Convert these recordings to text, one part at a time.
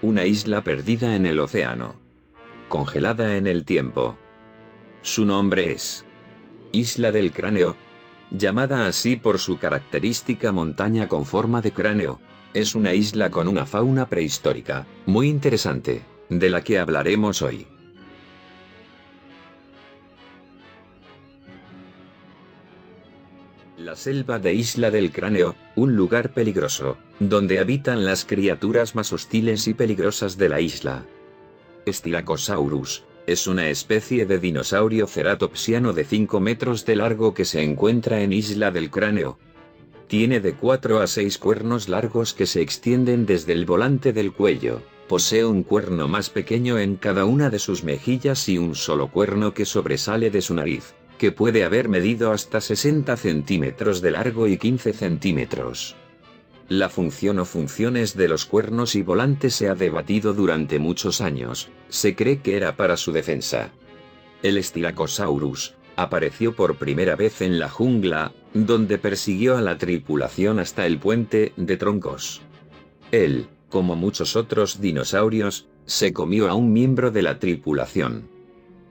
una isla perdida en el océano, congelada en el tiempo. Su nombre es Isla del Cráneo, llamada así por su característica montaña con forma de cráneo. Es una isla con una fauna prehistórica, muy interesante, de la que hablaremos hoy. La selva de Isla del Cráneo, un lugar peligroso, donde habitan las criaturas más hostiles y peligrosas de la isla. Styracosaurus es una especie de dinosaurio ceratopsiano de 5 metros de largo que se encuentra en Isla del Cráneo. Tiene de 4 a 6 cuernos largos que se extienden desde el volante del cuello. Posee un cuerno más pequeño en cada una de sus mejillas y un solo cuerno que sobresale de su nariz, que puede haber medido hasta 60 centímetros de largo y 15 centímetros. La función o funciones de los cuernos y volantes se ha debatido durante muchos años. Se cree que era para su defensa. El Styracosaurus apareció por primera vez en la jungla, donde persiguió a la tripulación hasta el puente de troncos. Él, como muchos otros dinosaurios, se comió a un miembro de la tripulación.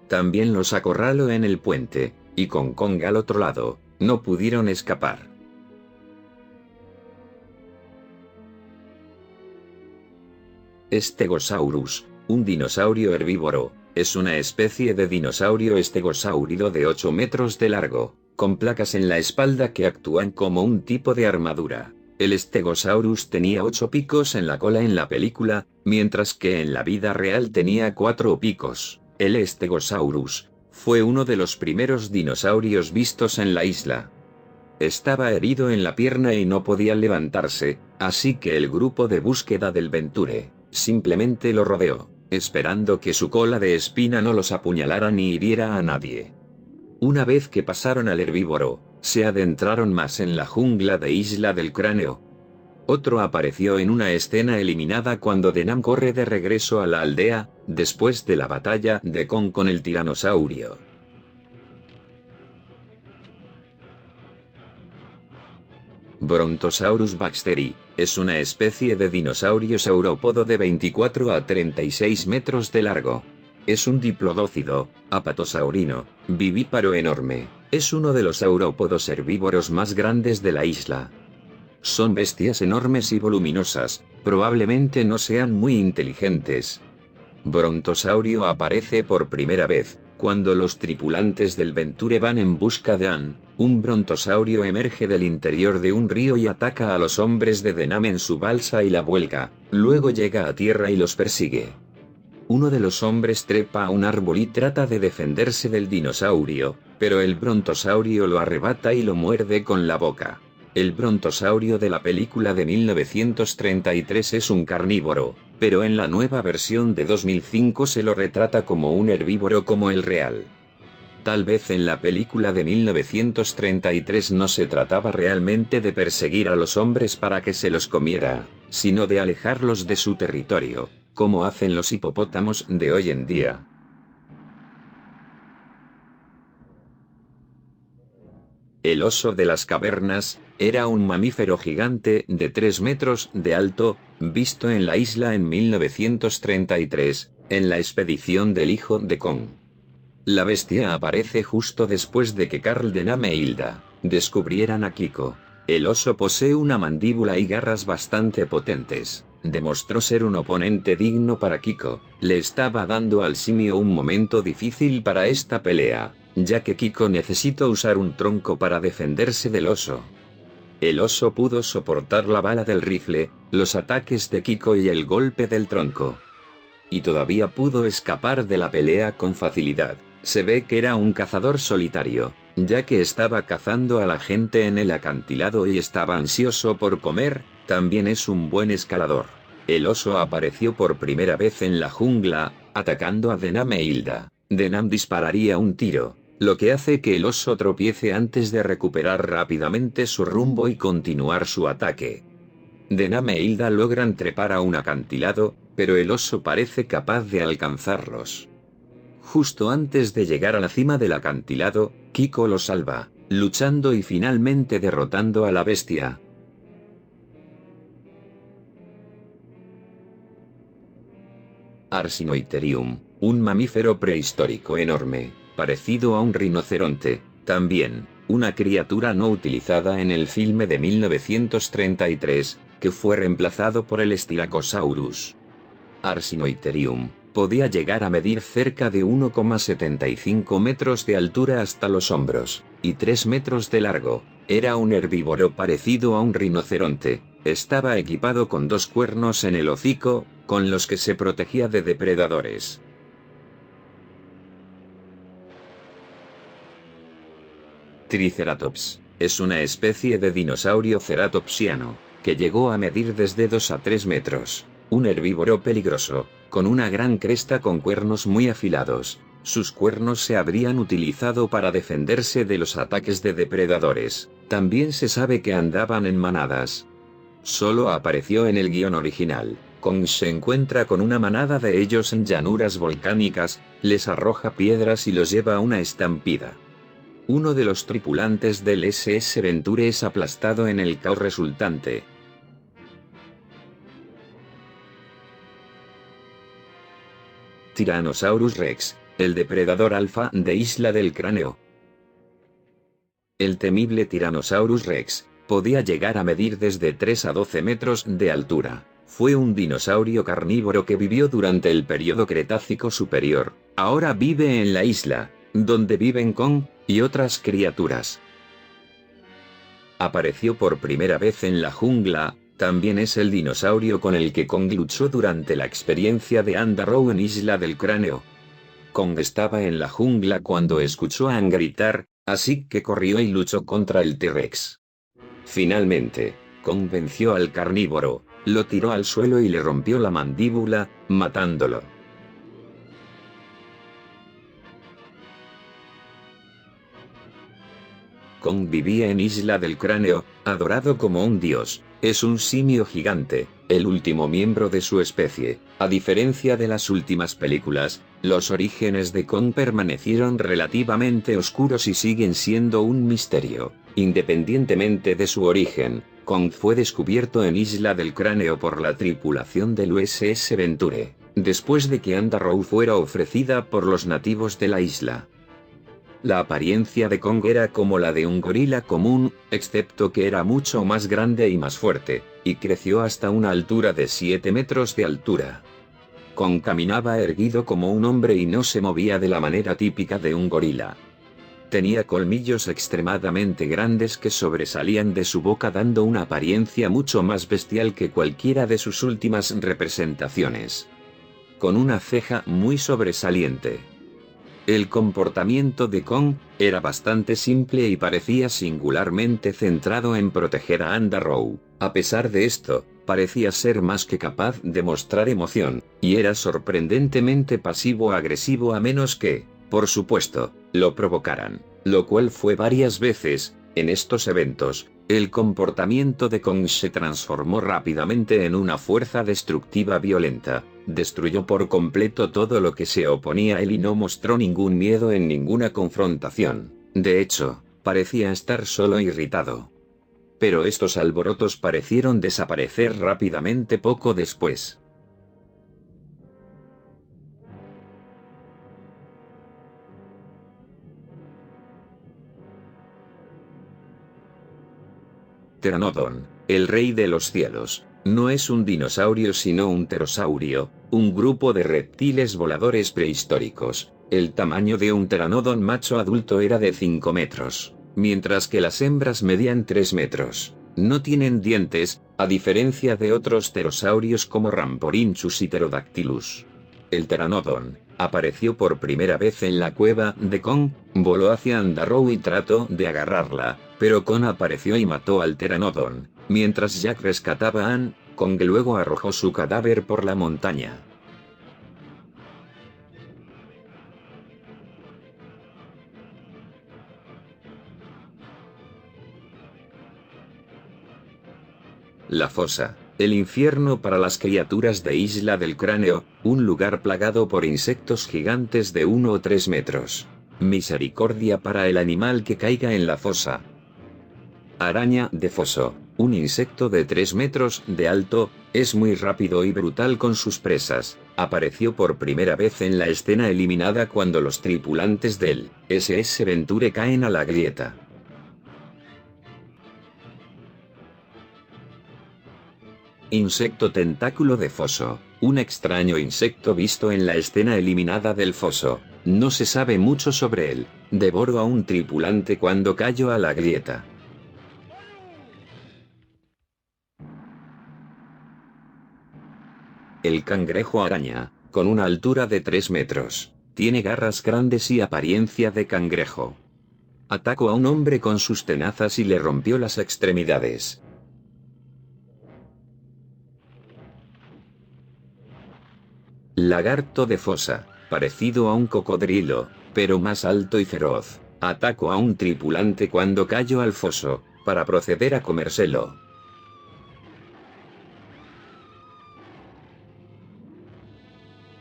También los acorraló en el puente, y con Kong al otro lado, no pudieron escapar. Stegosaurus, un dinosaurio herbívoro, es una especie de dinosaurio estegosáurido de 8 metros de largo, con placas en la espalda que actúan como un tipo de armadura. El Stegosaurus tenía 8 picos en la cola en la película, mientras que en la vida real tenía 4 picos. El Stegosaurus fue uno de los primeros dinosaurios vistos en la isla. Estaba herido en la pierna y no podía levantarse, así que el grupo de búsqueda del Venture simplemente lo rodeó, esperando que su cola de espina no los apuñalara ni hiriera a nadie. Una vez que pasaron al herbívoro, se adentraron más en la jungla de Isla del Cráneo. Otro apareció en una escena eliminada cuando Denam corre de regreso a la aldea, después de la batalla de Kong con el tiranosaurio. Brontosaurus baxteri es una especie de dinosaurio saurópodo de 24 a 36 metros de largo. Es un diplodócido, apatosaurino, vivíparo enorme. Es uno de los saurópodos herbívoros más grandes de la isla. Son bestias enormes y voluminosas, probablemente no sean muy inteligentes. Brontosaurio aparece por primera vez cuando los tripulantes del Venture van en busca de Ann. Un brontosaurio emerge del interior de un río y ataca a los hombres de Denam en su balsa y la vuelca. Luego llega a tierra y los persigue. Uno de los hombres trepa a un árbol y trata de defenderse del dinosaurio, pero el brontosaurio lo arrebata y lo muerde con la boca. El brontosaurio de la película de 1933 es un carnívoro, pero en la nueva versión de 2005 se lo retrata como un herbívoro como el real. Tal vez en la película de 1933 no se trataba realmente de perseguir a los hombres para que se los comiera, sino de alejarlos de su territorio, como hacen los hipopótamos de hoy en día. El oso de las cavernas era un mamífero gigante de 3 metros de alto, visto en la isla en 1933, en la expedición del hijo de Kong. La bestia aparece justo después de que Carl Denham e Hilda descubrieran a Kiko. El oso posee una mandíbula y garras bastante potentes. Demostró ser un oponente digno para Kiko. Le estaba dando al simio un momento difícil para esta pelea, ya que Kiko necesitó usar un tronco para defenderse del oso. El oso pudo soportar la bala del rifle, los ataques de Kiko y el golpe del tronco. Y todavía pudo escapar de la pelea con facilidad. Se ve que era un cazador solitario, ya que estaba cazando a la gente en el acantilado y estaba ansioso por comer. También es un buen escalador. El oso apareció por primera vez en la jungla, atacando a Denham e Hilda. Denham dispararía un tiro, lo que hace que el oso tropiece antes de recuperar rápidamente su rumbo y continuar su ataque. Denham e Hilda logran trepar a un acantilado, pero el oso parece capaz de alcanzarlos. Justo antes de llegar a la cima del acantilado, Kiko lo salva, luchando y finalmente derrotando a la bestia. Arsinoitherium, un mamífero prehistórico enorme, parecido a un rinoceronte, también, una criatura no utilizada en el filme de 1933, que fue reemplazado por el Styracosaurus. Arsinoitherium podía llegar a medir cerca de 1,75 metros de altura hasta los hombros, y 3 metros de largo. Era un herbívoro parecido a un rinoceronte. Estaba equipado con 2 cuernos en el hocico, con los que se protegía de depredadores. Triceratops es una especie de dinosaurio ceratopsiano, que llegó a medir desde 2 a 3 metros. Un herbívoro peligroso, con una gran cresta con cuernos muy afilados. Sus cuernos se habrían utilizado para defenderse de los ataques de depredadores. También se sabe que andaban en manadas. Solo apareció en el guión original. Kong se encuentra con una manada de ellos en llanuras volcánicas, les arroja piedras y los lleva a una estampida. Uno de los tripulantes del SS Venture es aplastado en el caos resultante. Tyrannosaurus Rex, el depredador alfa de Isla del Cráneo. El temible Tyrannosaurus Rex podía llegar a medir desde 3 a 12 metros de altura. Fue un dinosaurio carnívoro que vivió durante el período Cretácico superior. Ahora vive en la isla, donde viven Kong y otras criaturas. Apareció por primera vez en la jungla. También es el dinosaurio con el que Kong luchó durante la experiencia de Andarrow en Isla del Cráneo. Kong estaba en la jungla cuando escuchó a Aang gritar, así que corrió y luchó contra el T-Rex. Finalmente, Kong venció al carnívoro, lo tiró al suelo y le rompió la mandíbula, matándolo. Kong vivía en Isla del Cráneo, adorado como un dios. Es un simio gigante, el último miembro de su especie. A diferencia de las últimas películas, los orígenes de Kong permanecieron relativamente oscuros y siguen siendo un misterio. Independientemente de su origen, Kong fue descubierto en Isla del Cráneo por la tripulación del USS Venture, después de que Andarrow fuera ofrecida por los nativos de la isla. La apariencia de Kong era como la de un gorila común, excepto que era mucho más grande y más fuerte, y creció hasta una altura de 7 metros de altura. Kong caminaba erguido como un hombre y no se movía de la manera típica de un gorila. Tenía colmillos extremadamente grandes que sobresalían de su boca dando una apariencia mucho más bestial que cualquiera de sus últimas representaciones. Con una ceja muy sobresaliente. El comportamiento de Kong era bastante simple y parecía singularmente centrado en proteger a Andarrow. A pesar de esto, parecía ser más que capaz de mostrar emoción, y era sorprendentemente pasivo-agresivo a menos que, por supuesto, lo provocaran, lo cual fue varias veces. En estos eventos, el comportamiento de Kong se transformó rápidamente en una fuerza destructiva violenta. Destruyó por completo todo lo que se oponía a él y no mostró ningún miedo en ninguna confrontación. De hecho, parecía estar solo irritado. Pero estos alborotos parecieron desaparecer rápidamente poco después. Pteranodon, el rey de los cielos, no es un dinosaurio sino un pterosaurio, un grupo de reptiles voladores prehistóricos. El tamaño de un pteranodon macho adulto era de 5 metros, mientras que las hembras medían 3 metros. No tienen dientes, a diferencia de otros pterosaurios como Rhamphorhynchus y Pterodactylus. El pteranodon apareció por primera vez en la cueva de Kong, voló hacia Andarrow y trató de agarrarla, pero Kong apareció y mató al pteranodon. Mientras Jack rescataba a Aang, Kong luego arrojó su cadáver por la montaña. La fosa, el infierno para las criaturas de Isla del Cráneo, un lugar plagado por insectos gigantes de 1 o 3 metros. Misericordia para el animal que caiga en la fosa. Araña de foso, un insecto de 3 metros de alto, Es muy rápido y brutal con sus presas. Apareció por primera vez en la escena eliminada cuando los tripulantes del SS Venture caen a la grieta. Insecto tentáculo de foso. Un extraño insecto visto en la escena eliminada del foso. No se sabe mucho sobre él. Devoró a un tripulante cuando cayó a la grieta. El cangrejo araña, con una altura de 3 metros. Tiene garras grandes y apariencia de cangrejo. Atacó a un hombre con sus tenazas y le rompió las extremidades. Lagarto de fosa, parecido a un cocodrilo, pero más alto y feroz. Atacó a un tripulante cuando cayó al foso, para proceder a comérselo.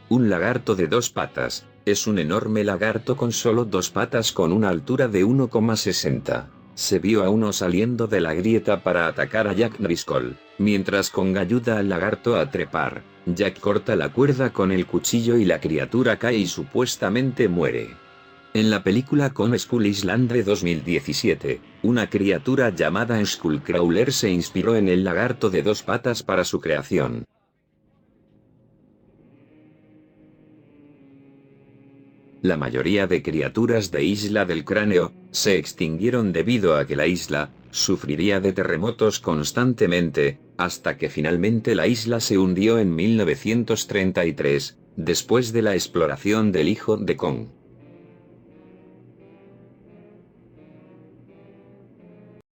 Un lagarto de 2 patas, es un enorme lagarto con solo 2 patas con una altura de 1,60. Se vio a uno saliendo de la grieta para atacar a Jack Driscoll, mientras Kong ayuda al lagarto a trepar. Jack corta la cuerda con el cuchillo y la criatura cae y supuestamente muere. En la película Kong Skull Island de 2017, una criatura llamada Skullcrawler se inspiró en el lagarto de 2 patas para su creación. La mayoría de criaturas de Isla del Cráneo se extinguieron debido a que la isla sufriría de terremotos constantemente, hasta que finalmente la isla se hundió en 1933, después de la exploración del hijo de Kong.